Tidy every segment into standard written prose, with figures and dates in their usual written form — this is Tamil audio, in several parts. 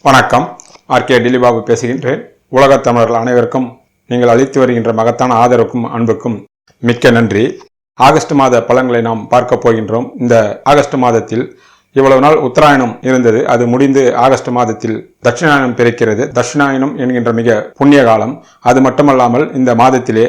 வணக்கம். ஆர்கே டிலிபாபு பேசுகின்றேன். உலகத் தமிழர்கள் அனைவருக்கும் நீங்கள் அளித்து வருகின்ற மகத்தான ஆதரவுக்கும் அன்புக்கும் மிக்க நன்றி. ஆகஸ்ட் மாத பலன்களை நாம் பார்க்க போகின்றோம். இந்த ஆகஸ்ட் மாதத்தில் இவ்வளவு நாள் உத்தராயணம் இருந்தது, அது முடிந்து ஆகஸ்ட் மாதத்தில் தட்சிணாயனம் பிறக்கிறது. தட்சிணாயனம் என்கின்ற மிக புண்ணிய காலம். அது மட்டுமல்லாமல் இந்த மாதத்திலே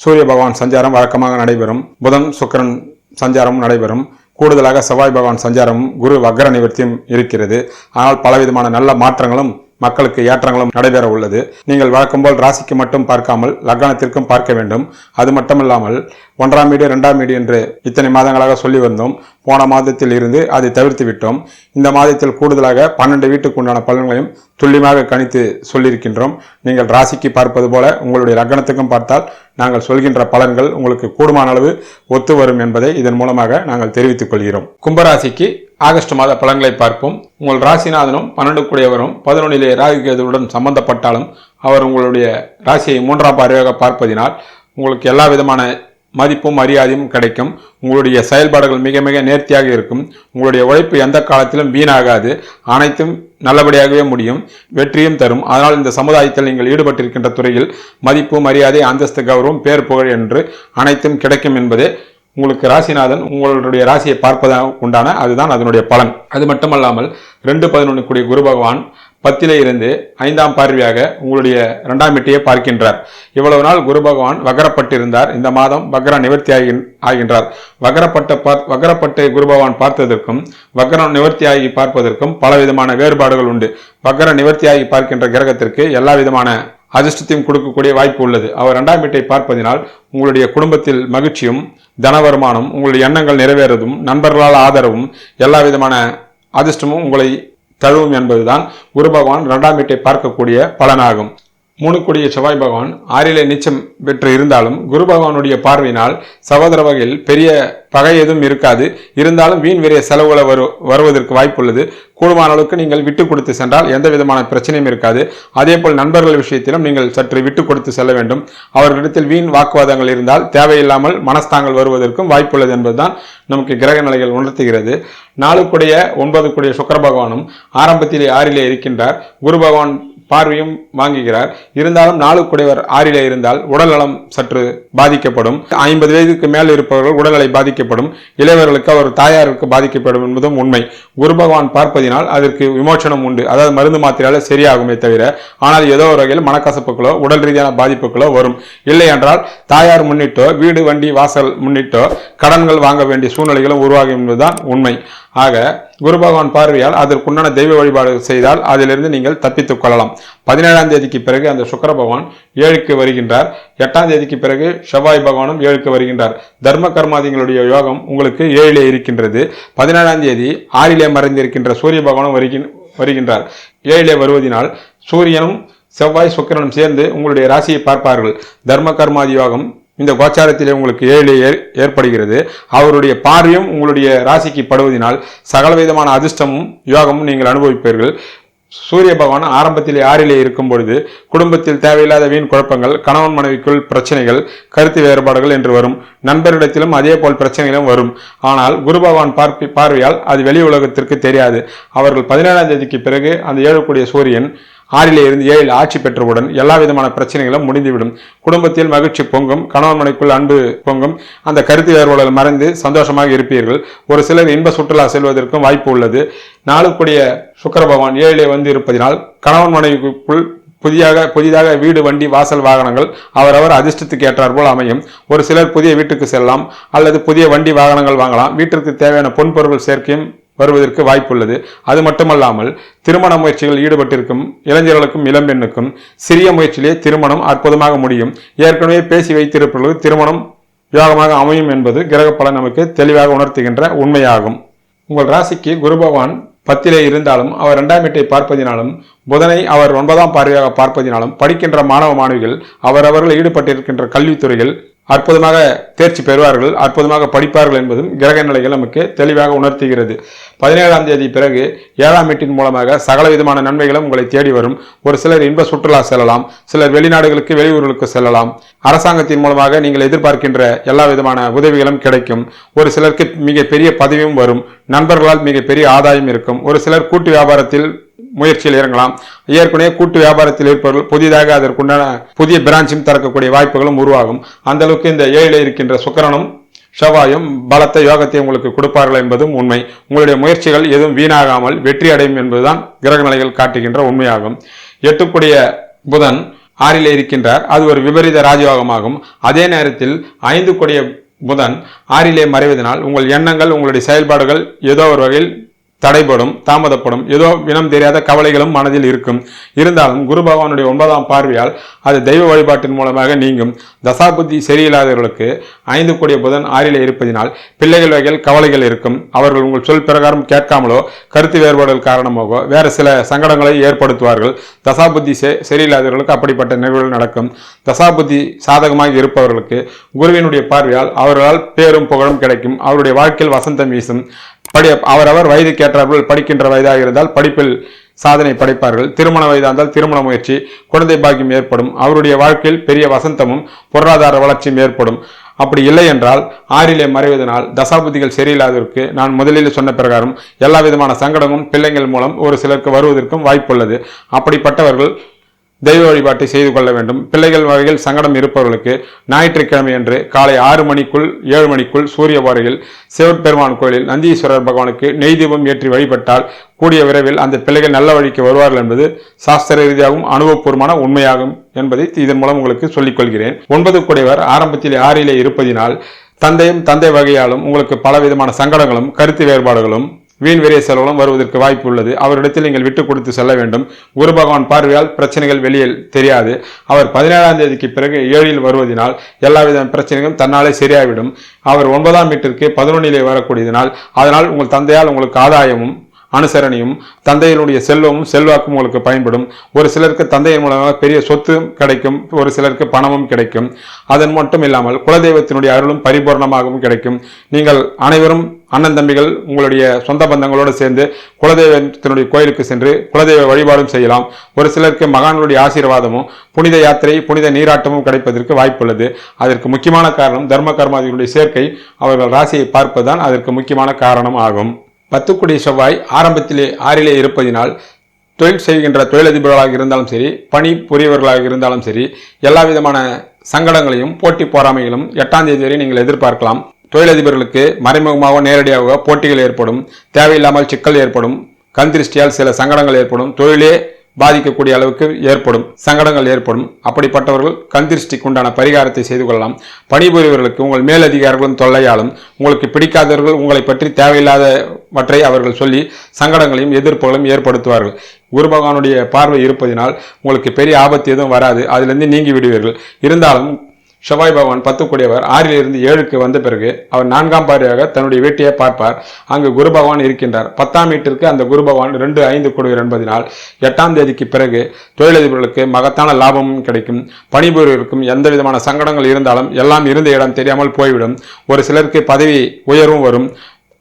சூரிய பகவான் சஞ்சாரம் வழக்கமாக நடைபெறும், புதன் சுக்கிரன் சஞ்சாரம் நடைபெறும், கூடுதலாக செவ்வாய் பகவான் சஞ்சாரமும் குரு வக்ர நிவர்த்தியும் இருக்கிறது. ஆனால் பலவிதமான நல்ல மாற்றங்களும் மக்களுக்கு ஏற்றங்களும் நடைபெற உள்ளது. நீங்கள் வழக்கம்போல் ராசிக்கு மட்டும் பார்க்காமல் லக்னத்திற்கும் பார்க்க வேண்டும். அது மட்டுமல்லாமல் 1ஆம் வீடு 2ஆம் வீடு என்று இத்தனை மாதங்களாக சொல்லி வந்தோம். போன மாதத்தில் இருந்து அதை தவிர்த்து விட்டோம். இந்த மாதத்தில் கூடுதலாக 12 வீட்டுக்கு உண்டான பலன்களையும் துல்லியமாக கணித்து சொல்லியிருக்கின்றோம். நீங்கள் ராசிக்கு பார்ப்பது போல உங்களுடைய லக்னத்துக்கும் பார்த்தால் நாங்கள் சொல்கின்ற பலன்கள் உங்களுக்கு கூடுமான அளவு ஒத்து வரும் என்பதை இதன் மூலமாக நாங்கள் தெரிவித்துக் கொள்கிறோம். கும்பராசிக்கு ஆகஸ்ட் மாத பலன்களை பார்ப்போம். உங்கள் ராசிநாதனும் 12 கூடியவரும் 11 ராகுகேதுவுடன் சம்பந்தப்பட்டாலும் அவர் உங்களுடைய ராசியை 3ஆம் பார்வையாக பார்ப்பதினால் உங்களுக்கு எல்லா விதமான மதிப்பும் மரியாதையும் கிடைக்கும். உங்களுடைய செயல்பாடுகள் மிக மிக நேர்த்தியாக இருக்கும். உங்களுடைய உழைப்பு எந்த காலத்திலும் வீணாகாது. அனைத்தும் நல்லபடியாகவே முடியும், வெற்றியும் தரும். அதனால் இந்த சமுதாயத்தில் நீங்கள் ஈடுபட்டிருக்கின்ற துறையில் மதிப்பு மரியாதை அந்தஸ்து கௌரவம் பேர் புகழ் என்று அனைத்தும் கிடைக்கும் என்பதே உங்களுக்கு ராசிநாதன் உங்களுடைய ராசியை பார்ப்பதாக உண்டான அதுதான் அதனுடைய பலன். அது மட்டுமல்லாமல் 2-11 கூடிய குரு பகவான் 10 இருந்து 5ஆம் பார்வையாக உங்களுடைய 2ஆம் வீட்டையே பார்க்கின்றார். இவ்வளவு நாள் குரு பகவான் வக்ரப்பட்டிருந்தார். இந்த மாதம் வக்ர நிவர்த்தி ஆகின்றார். வக்ரப்பட்டு குரு பகவான் பார்த்ததற்கும் வக்ரம் நிவர்த்தியாகி பார்ப்பதற்கும் பலவிதமான வேறுபாடுகள் உண்டு. வக்ர நிவர்த்தியாகி பார்க்கின்ற கிரகத்திற்கு எல்லா விதமான அதிர்ஷ்டத்தையும் கொடுக்கக்கூடிய வாய்ப்பு உள்ளது. அவர் 2ஆம் வீட்டை பார்ப்பதினால் உங்களுடைய குடும்பத்தில் மகிழ்ச்சியும் தன வருமானம், உங்களுடைய எண்ணங்கள் நிறைவேறதும், நண்பர்களால் ஆதரவும், எல்லா விதமான அதிர்ஷ்டமும் உங்களை தழுவும் என்பதுதான் குரு பகவான் 2ஆம் வீட்டை பார்க்கக்கூடிய பலனாகும். 3 கூடிய செவ்வாய் பகவான் 6 நீச்சம் பெற்று இருந்தாலும் குரு பகவானுடைய பார்வையினால் சகோதர வகையில் பெரிய பகை எதுவும் இருக்காது. இருந்தாலும் வீண் விரைய செலவுகளை வருவதற்கு வாய்ப்பு உள்ளது. கூடுமான அளவுக்கு நீங்கள் விட்டு கொடுத்து சென்றால் எந்த விதமான பிரச்சனையும் இருக்காது. அதே போல் நண்பர்கள் விஷயத்திலும் நீங்கள் சற்று விட்டு கொடுத்து செல்ல வேண்டும். அவர்களிடத்தில் வீண் வாக்குவாதங்கள் இருந்தால் தேவையில்லாமல் மனஸ்தாங்கள் வருவதற்கும் வாய்ப்புள்ளது என்பதுதான் நமக்கு கிரக நிலைகள் உணர்த்துகிறது. 4 கூடிய 9 கூடிய சுக்கிர பகவானும் ஆரம்பத்திலே 6 இருக்கின்றார். குரு பகவான் பார்வையும் வாங்குகிறார். இருந்தாலும் 4 கூடியவர் 6 இருந்தால் உடல் நலம் சற்று பாதிக்கப்படும். 50 வயதுக்கு மேல் இருப்பவர்கள் உடல்நிலை பாதிக்கப்படும். இளையவர்களுக்கு அவர் தாயாருக்கு பாதிக்கப்படும் என்பதும் உண்மை. குரு பகவான் பார்ப்பதினால் அதற்கு விமோசனம் உண்டு. அதாவது மருந்து மாத்திரையால சரியாகுமே தவிர, ஆனால் ஏதோ ஒரு வகையில் மனக்கசப்புகளோ உடல் ரீதியான பாதிப்புகளோ வரும். இல்லை என்றால் தாயார் முன்னிட்டோ வீடு வண்டி வாசல் முன்னிட்டோ கடன்கள் வாங்க வேண்டிய சூழ்நிலைகளும் உருவாகும் என்பதுதான் உண்மை. ஆக குரு பகவான் பார்வையால் அதற்குண்டான தெய்வ வழிபாடு செய்தால் அதிலிருந்து நீங்கள் தப்பித்துக் கொள்ளலாம். 17ஆம் தேதிக்கு பிறகு அந்த சுக்கிர பகவான் 7க்கு வருகின்றார். 8ஆம் தேதிக்கு பிறகு செவ்வாய் பகவானும் 7க்கு வருகின்றார். தர்ம கர்மாதிகளுடைய யோகம் உங்களுக்கு 7 இருக்கின்றது. 17ஆம் தேதி 6 மறைந்திருக்கின்ற சூரிய பகவானும் வருகின்றார். 7 வருவதனால் சூரியனும் செவ்வாய் சுக்கிரனும் சேர்ந்து உங்களுடைய ராசியை பார்ப்பார்கள். தர்ம கர்மாதி யோகம் இந்த கோச்சாரத்திலே உங்களுக்கு 7 ஏற்படுகிறது. அவருடைய பார்வையும் உங்களுடைய ராசிக்கு படுவதனால் சகல விதமான அதிர்ஷ்டமும் யோகமும் நீங்கள் அனுபவிப்பீர்கள். சூரிய பகவான் ஆரம்பத்திலே 6 இருக்கும் பொழுது குடும்பத்தில் தேவையில்லாத வீண் குழப்பங்கள், கணவன் மனைவிக்குள் பிரச்சனைகள், கருத்து வேறுபாடுகள் என்று வரும். நண்பர்களிடத்திலும் அதே போல் பிரச்சனைகளும் வரும். ஆனால் குரு பகவான் பார்வையால் அது வெளி உலகத்திற்கு தெரியாது. அவர்கள் 17ஆம் தேதிக்கு பிறகு அந்த 7 கூடிய சூரியன் 6 இருந்து 7 ஆட்சி பெற்றவுடன் எல்லா விதமான பிரச்சனைகளும் முடிந்துவிடும். குடும்பத்தில் மகிழ்ச்சி பொங்கும், கணவன் மனைக்குள் அன்பு பொங்கும், அந்த கருத்து வேறுபாடுகள் மறைந்து சந்தோஷமாக இருப்பீர்கள். ஒரு சிலர் இன்ப சுற்றுலா செல்வதற்கும் வாய்ப்பு உள்ளது. 4 கூடிய சுக்கிர பகவான் 7 வந்து இருப்பதினால் கணவன் மனைவிக்குள் புதிதாக வீடு வண்டி வாசல் வாகனங்கள் அவரவர் அதிர்ஷ்டத்துக்கு ஏற்றார் போல் அமையும். ஒரு சிலர் புதிய வீட்டுக்கு செல்லலாம் அல்லது புதிய வண்டி வாகனங்கள் வாங்கலாம். வீட்டிற்கு தேவையான பொன்பொருள் சேர்க்கையும் வருவதற்கு வாய்ப்புள்ளது. அது மட்டுமல்லாமல் திருமண முயற்சிகள் ஈடுபட்டிருக்கும் இளைஞர்களுக்கும் இளம்பெண்ணுக்கும் சிறிய முயற்சியிலே திருமணம் அற்புதமாக முடியும். ஏற்கனவே பேசி வைத்திருப்பவர்களுக்கு திருமணம் யோகமாக அமையும் என்பது கிரக பலன் நமக்கு தெளிவாக உணர்த்துகின்ற உண்மையாகும். உங்கள் ராசிக்கு குரு பகவான் 10 இருந்தாலும் அவர் 2ஆம் வீட்டை பார்ப்பதினாலும் புதனை அவர் 9ஆம் பார்வையாக பார்ப்பதினாலும் படிக்கின்ற மாணவ மாணவிகள் அவரவர்கள் ஈடுபட்டிருக்கின்ற கல்வித்துறைகள் அற்புதமாக தேர்ச்சி பெறுவார்கள், அற்புதமாக படிப்பார்கள் என்பதும் கிரக நிலைகள் நமக்கு தெளிவாக உணர்த்துகிறது. 17ஆம் தேதி பிறகு 7ஆம் வீட்டின் மூலமாக சகல விதமான நன்மைகளும் உங்களை தேடி வரும். ஒரு சிலர் இன்ப சுற்றுலா செல்லலாம், சிலர் வெளிநாடுகளுக்கு வெளியூர்களுக்கு செல்லலாம். அரசாங்கத்தின் மூலமாக நீங்கள் எதிர்பார்க்கின்ற எல்லா விதமான உதவிகளும் கிடைக்கும். ஒரு சிலருக்கு மிக பெரிய பதவியும் வரும். நண்பர்களால் மிக பெரிய ஆதாயம் இருக்கும். ஒரு சிலர் கூட்டு வியாபாரத்தில் முயற்சியில் இறங்கலாம். ஏற்கனவே கூட்டு வியாபாரத்தில் இருப்பவர்கள் புதிதாக அதற்குண்டான புதிய பிரான்ச்சும் திறக்கக்கூடிய வாய்ப்புகளும் உருவாகும். அந்த அளவுக்கு இந்த 7 இருக்கின்ற சுக்கிரனும் செவ்வாயும் பலத்த யோகத்தை உங்களுக்கு கொடுப்பார்கள் என்பதும் உண்மை. உங்களுடைய முயற்சிகள் எதுவும் வீணாகாமல் வெற்றி அடையும் என்பதுதான் கிரக நிலைகள் காட்டுகின்ற உண்மையாகும். 8 புதன் 6 இருக்கின்றார். அது ஒரு விபரீத ராஜயோகமாகும். அதே நேரத்தில் 5 புதன் 6 மறைவதனால் உங்கள் எண்ணங்கள் உங்களுடைய செயல்பாடுகள் ஏதோ ஒரு வகையில் தடைபடும், தாமதப்படும், ஏதோ இனம் தெரியாத கவலைகளும் மனதில் இருக்கும். இருந்தாலும் குரு பகவானுடைய 9ஆம் பார்வையால் அது தெய்வ வழிபாட்டின் மூலமாக நீங்கும். தசாபுத்தி சரியில்லாதவர்களுக்கு 5 புதன் 6 இருப்பதினால் பிள்ளைகள் வகையில் கவலைகள் இருக்கும். அவர்கள் உங்கள் சொல் பிரகாரம் கேட்காமலோ கருத்து வேறுபாடுகள் காரணமாகவோ வேறு சில சங்கடங்களை ஏற்படுத்துவார்கள். தசாபுத்தி சரியில்லாதவர்களுக்கு அப்படிப்பட்ட நிகழ்வுகள் நடக்கும். தசாபுத்தி சாதகமாக இருப்பவர்களுக்கு குருவினுடைய பார்வையால் அவர்களால் பேரும் புகழும் கிடைக்கும். அவருடைய வாழ்க்கையில் வசந்தம் வீசும். அவரவர் வயதுக்கு ஏற்றார்கள் படிக்கின்ற வயதாக இருந்தால் படிப்பில் சாதனை படைப்பார்கள். திருமண வயதாக இருந்தால் திருமண முயற்சி, குழந்தை பாக்கியம் ஏற்படும். அவருடைய வாழ்க்கையில் பெரிய வசந்தமும் பொருளாதார வளர்ச்சியும் ஏற்படும். அப்படி இல்லை என்றால் 6 மறைவதனால் தசாபுத்திகள் சரியில்லாதவருக்கு நான் முதலில் சொன்ன பிரகாரம் எல்லா விதமான சங்கடமும் பிள்ளைகள் மூலம் ஒரு சிலருக்கு வருவதற்கும் வாய்ப்புள்ளது. அப்படிப்பட்டவர்கள் தெய்வ வழிபாட்டை செய்து கொள்ள வேண்டும். பிள்ளைகள் வகையில் சங்கடம் இருப்பவர்களுக்கு ஞாயிற்றுக்கிழமை என்று காலை 6 மணிக்குள் 7 மணிக்குள் சூரிய ஓரையில் சிவபெருமான் கோயிலில் நந்தீஸ்வரர் பகவானுக்கு நெய் தீபம் ஏற்றி வழிபட்டால் கூடிய விரைவில் அந்த பிள்ளைகள் நல்ல வழிக்கு வருவார்கள் என்பது சாஸ்திர ரீதியாகவும் அனுபவபூர்வமான உண்மையாகும் என்பதை இதன் மூலம் உங்களுக்கு சொல்லிக் கொள்கிறேன். 9 ஆரம்பத்தில் 6 இருப்பதினால் தந்தையும் தந்தை வகையாலும் உங்களுக்கு பலவிதமான சங்கடங்களும் கருத்து வேறுபாடுகளும் வீண் விரைய செலவுகளும் வருவதற்கு வாய்ப்பு உள்ளது. அவரிடத்தில் நீங்கள் விட்டு கொடுத்து செல்ல வேண்டும். குரு பகவான் பார்வையால் பிரச்சனைகள் வெளியில் தெரியாது. அவர் 17ஆம் தேதிக்கு பிறகு 7 வருவதனால் எல்லாவித பிரச்சனைகளும் தன்னாலே சரியாகிவிடும். அவர் 9ஆம் வீட்டிற்கு 11 வரக்கூடியதனால் அதனால் உங்கள் தந்தையால் உங்களுக்கு ஆதாயமும் அனுசரணையும் தந்தையினுடைய செல்வமும் செல்வாக்கும் உங்களுக்கு பயன்படும். ஒரு சிலருக்கு தந்தையின் மூலமாக பெரிய சொத்து கிடைக்கும், ஒரு சிலருக்கு பணமும் கிடைக்கும். அதன் மட்டும் இல்லாமல் குலதெய்வத்தினுடைய அருளும் பரிபூர்ணமாகவும் கிடைக்கும். நீங்கள் அனைவரும் அண்ணன் தம்பிகள் உங்களுடைய சொந்த பந்தங்களோடு சேர்ந்து குலதெய்வத்தினுடைய கோயிலுக்கு சென்று குலதெய்வ வழிபாடும் செய்யலாம். ஒரு சிலருக்கு மகான்களுடைய ஆசீர்வாதமும் புனித யாத்திரை புனித நீராட்டமும் கிடைப்பதற்கு வாய்ப்புள்ளது. அதற்கு முக்கியமான காரணம் தர்ம கர்மாதிகளுடைய சேர்க்கை, அவர்கள் ராசியை பார்ப்பதுதான் அதற்கு முக்கியமான காரணம் ஆகும். 10 செவ்வாய் ஆரம்பத்திலே 6 இருப்பதினால் தொழில் செய்கின்ற தொழிலதிபர்களாக இருந்தாலும் சரி, பணி புரியவர்களாக இருந்தாலும் சரி, எல்லா விதமான சங்கடங்களையும் போட்டி போராமைகளும் 8ஆம் தேதி வரை நீங்கள் எதிர்பார்க்கலாம். தொழிலதிபர்களுக்கு மறைமுகமாக நேரடியாக போட்டிகள் ஏற்படும், தேவையில்லாமல் சிக்கல் ஏற்படும், கண் திருஷ்டியால் சில சங்கடங்கள் ஏற்படும், தொழிலே பாதிக்கக்கூடிய அளவுக்கு ஏற்படும் சங்கடங்கள் ஏற்படும். அப்படிப்பட்டவர்கள் கண் திருஷ்டிக்கு உண்டான பரிகாரத்தை செய்து கொள்ளலாம். பணிபுரியவர்களுக்கு உங்கள் மேலதிகாரிகளின் தொல்லையாலும் உங்களுக்கு பிடிக்காதவர்கள் உங்களை பற்றி தேவையில்லாதவற்றை அவர்கள் சொல்லி சங்கடங்களையும் எதிர்ப்புகளையும் ஏற்படுத்துவார்கள். குரு பகவானுடைய பார்வை இருப்பதினால் உங்களுக்கு பெரிய ஆபத்து எதுவும் வராது, அதிலிருந்து நீங்கி விடுவீர்கள். இருந்தாலும் செவ்வாய் பகவான் 10 6 7 வந்த பிறகு அவர் 4ஆம் பார்வையாக தன்னுடைய வீட்டையே பார்ப்பார். அங்கு குரு பகவான் இருக்கின்றார். 10ஆம் வீட்டிற்கு அந்த குரு பகவான் 2 5 என்பதனால் 8ஆம் தேதிக்கு பிறகு தொழிலதிபர்களுக்கு மகத்தான லாபமும் கிடைக்கும். பணிபுரியவருக்கும் எந்த விதமான சங்கடங்கள் இருந்தாலும் எல்லாம் இருந்த இடம் தெரியாமல் போய்விடும். ஒரு சிலருக்கு பதவி உயர்வும் வரும்,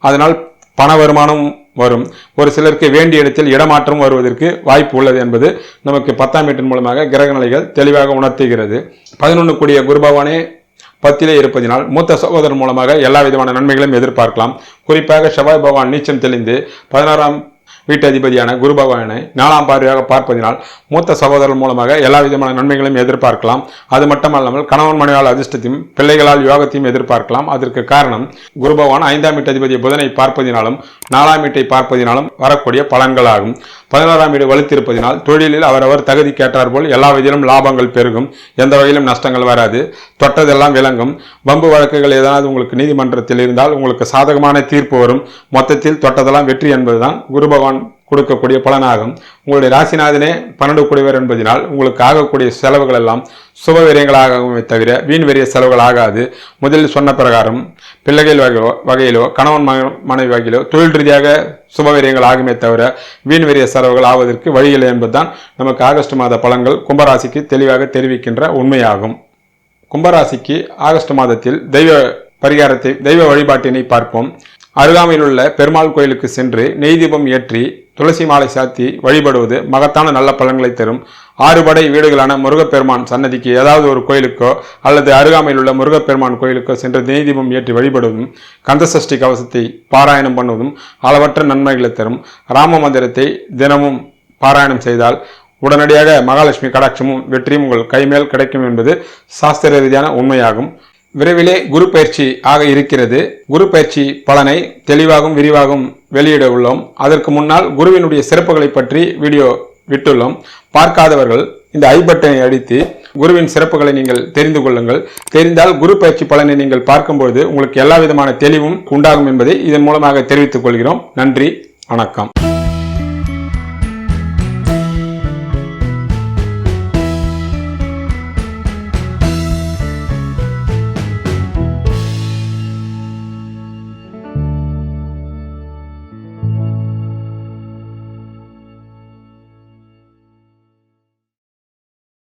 அதனால் பண வருமானம் வரும். ஒரு சிலருக்கு வேண்டிய இடத்தில் இடமாற்றம் வருவதற்கு வாய்ப்பு உள்ளது என்பது நமக்கு 10ஆம் வீட்டின் மூலமாக கிரக நிலைகள் தெளிவாக உணர்த்துகிறது. 11 குரு பகவானே 10 இருப்பதினால் மூத்த சகோதரன் மூலமாக எல்லா விதமான நன்மைகளையும் எதிர்பார்க்கலாம். குறிப்பாக செவ்வாய் பகவான் நீச்சம் தெளிந்து 16ஆம் வீட்டு அதிபதியான குரு பகவானை 4ஆம் பார்வையாக பார்ப்பதினால் மூத்த சகோதரர் மூலமாக எல்லா விதமான நன்மைகளையும் எதிர்பார்க்கலாம். அது மட்டுமல்லாமல் கணவன் மனைவியால் அதிர்ஷ்டத்தையும் பிள்ளைகளால் யோகத்தையும் எதிர்பார்க்கலாம். அதற்கு காரணம் குரு பகவான் 5ஆம் வீட்டு அதிபதி புதனை பார்ப்பதினாலும் 4ஆம் வீட்டை பார்ப்பதினாலும் வரக்கூடிய பலன்களாகும். 11ஆம் வீடு வலுத்திருப்பதினால் தொழிலில் அவரவர் தகுதி கேட்டாற்போல் எல்லா வகையிலும் லாபங்கள் பெருகும், எந்த வகையிலும் நஷ்டங்கள் வராது, தொட்டதெல்லாம் விளங்கும். வம்பு வழக்குகள் ஏதாவது உங்களுக்கு நீதிமன்றத்தில் இருந்தால் உங்களுக்கு சாதகமான தீர்ப்பு வரும். மொத்தத்தில் தொட்டதெல்லாம் வெற்றி என்பதுதான் குரு பகவான் கொடுக்கக்கூடிய பலனாகும். உங்களுடைய ராசிநாதனே 12 என்பதனால் உங்களுக்கு ஆகக்கூடிய செலவுகள் எல்லாம் சுப விரயங்களாகவே தவிர வீண் விரைய செலவுகள் ஆகாது. முதலில் சொன்ன பிரகாரம் பிள்ளைகள் வகையிலோ கணவன் மனைவி வகையிலோ தொழில் ரீதியாக சுப விரயங்கள் ஆகுமே தவிர வீண் விரைய செலவுகள் ஆவதற்கு வழியில்லை என்பதுதான் நமக்கு ஆகஸ்ட் மாத பலன்கள் கும்பராசிக்கு தெளிவாக தெரிவிக்கின்ற உண்மையாகும். கும்பராசிக்கு ஆகஸ்ட் மாதத்தில் தெய்வ பரிகாரத்தை தெய்வ வழிபாட்டினை பார்ப்போம். அருகாமையில் உள்ள பெருமாள் கோயிலுக்கு சென்று நெய் தீபம் ஏற்றி துளசி மாலை சாத்தி வழிபடுவது மகத்தான நல்ல பலன்களை தரும். 6 படை வீடுகளான முருகப்பெருமான் சன்னதிக்கு ஏதாவது ஒரு கோயிலுக்கோ அல்லது அருகாமையில் உள்ள முருகப்பெருமான் கோயிலுக்கோ சென்று நெய் தீபம் ஏற்றி வழிபடுவதும் கந்தசஷ்டி கவசத்தை பாராயணம் பண்ணுவதும் அளவற்ற நன்மைகளை தரும். ராம மந்திரத்தை தினமும் பாராயணம் செய்தால் உடனடியாக மகாலட்சுமி கடாட்சமும் வெற்றியும் உங்கள் கைமேல் கிடைக்கும் என்பது சாஸ்திர ரீதியான உண்மையாகும். விரைவிலே குரு பயிற்சி ஆக இருக்கிறது. குரு பயிற்சி பலனை தெளிவாகவும் விரிவாகவும் வெளியிட உள்ளோம். அதற்கு முன்னால் குருவினுடைய சிறப்புகளை பற்றி வீடியோ விட்டுள்ளோம். பார்க்காதவர்கள் இந்த ஐ பட்டனை அடித்து குருவின் சிறப்புகளை நீங்கள் தெரிந்து கொள்ளுங்கள். தெரிந்தால் குரு பயிற்சி பலனை நீங்கள் பார்க்கும்போது உங்களுக்கு எல்லா விதமான தெளிவும் உண்டாகும் என்பதை இதன் மூலமாக தெரிவித்துக் கொள்கிறோம். நன்றி, வணக்கம்.